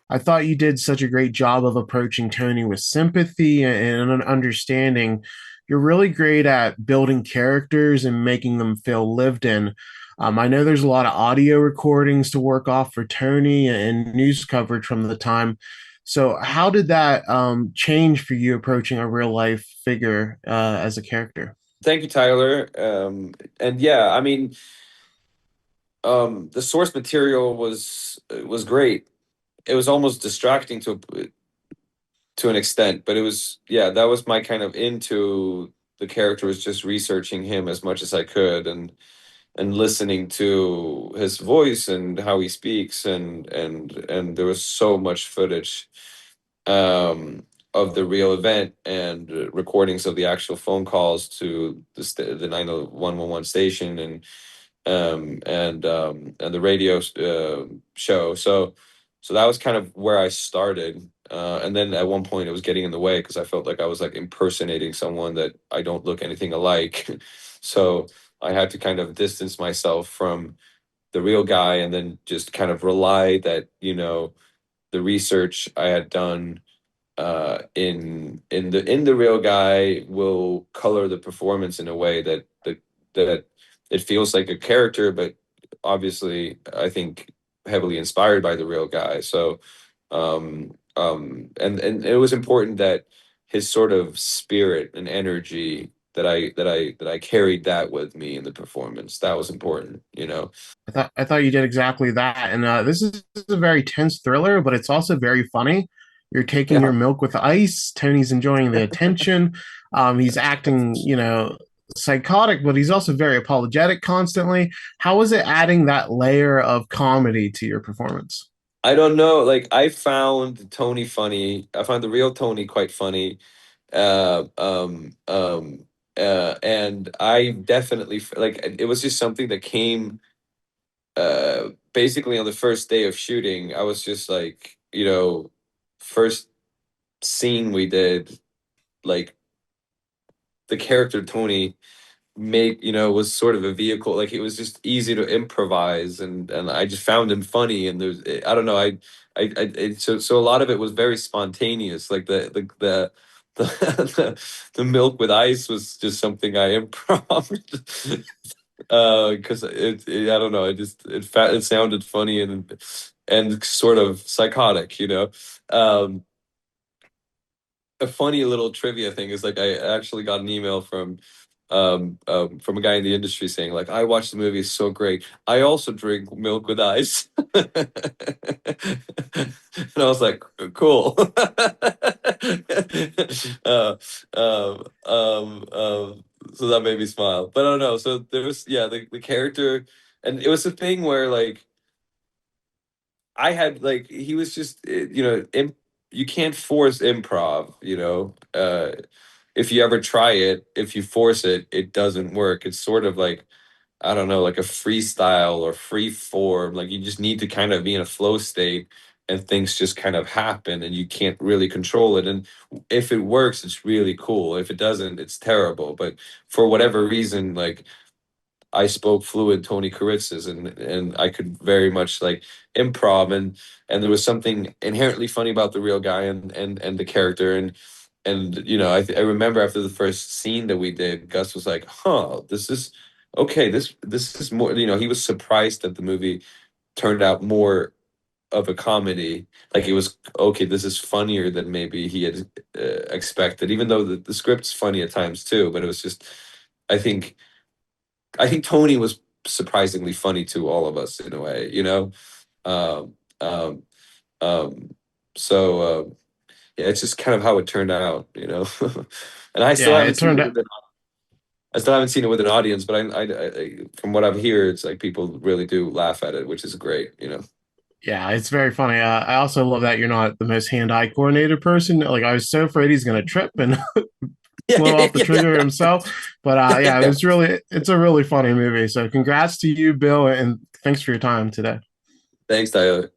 I thought you did such a great job of approaching Tony with sympathy and an understanding. You're really great at building characters and making them feel lived in. I know there's a lot of audio recordings to work off for Tony and news coverage from the time. So, how did that change for you approaching a real life figure as a character? Thank you, Tyler. And yeah, I mean, the source material was great. It was almost distracting to an extent, but it was, yeah, that was my kind of into the character, was just researching him as much as I could, and listening to his voice and how he speaks, and there was so much footage of the real event, and recordings of the actual phone calls to the 911 station, and the radio show. So that was kind of where I started. And then at one point it was getting in the way because I felt like I was like impersonating someone that I don't look anything alike. So I had to kind of distance myself from the real guy, and then just kind of rely that, the research I had done in the real guy will color the performance in a way that it feels like a character, but obviously I think heavily inspired by the real guy. So and it was important that his sort of spirit and energy, that I carried that with me in the performance. That was important. I thought you did exactly that. And this is a very tense thriller, but it's also very funny. You're taking Yeah. your milk with ice. Tony's enjoying the attention. He's acting, psychotic, but he's also very apologetic constantly. How is it adding that layer of comedy to your performance? I don't know. Like, I found Tony funny. I found the real Tony quite funny. Uh, um, um, and I definitely like it was just something that came basically on the first day of shooting. I was just like, first scene we did, like, the character Tony was sort of a vehicle. Like, it was just easy to improvise, and I just found him funny. And there's, I don't know, so a lot of it was very spontaneous. Like the milk with ice was just something I improv. Because I don't know, it sounded funny, and sort of psychotic. um a funny little trivia thing is, like, I actually got an email from a guy in the industry saying, like, I watched the movie, it's so great. I also drink milk with ice. And I was like, cool. uh, so that made me smile. But I don't know. So there was, yeah, the character, and it was a thing where, like, I had, like, he was just, you can't force improv, if you ever try it, if you force it, it doesn't work. It's sort of like, I don't know, like a freestyle or free form. Like, you just need to kind of be in a flow state, and things just kind of happen, and you can't really control it. And if it works, it's really cool. If it doesn't, it's terrible. But for whatever reason, like, I spoke fluent Tony Kuritz's, and I could very much, like, improv, and there was something inherently funny about the real guy, and the character, and I remember after the first scene that we did, Gus was like, "Huh, this is okay. This is more." He was surprised that the movie turned out more of a comedy. Like, it was okay. This is funnier than maybe he had expected, even though the script's funny at times too. But it was just, I think. I think Tony was surprisingly funny to all of us in a way. Um, um, um, so yeah, it's just kind of how it turned out. And I still Yeah, haven't it seen turned it out. with an audience, but from what I've heard, it's like people really do laugh at it, which is great. Yeah, it's very funny. I also love that you're not the most hand-eye coordinated person. Like, I was so afraid he's gonna trip and Yeah, blow yeah, off the yeah, trigger himself. But yeah, yeah, yeah. it's a really funny movie. So congrats to you, Bill, and thanks for your time today. Thanks, Tyler.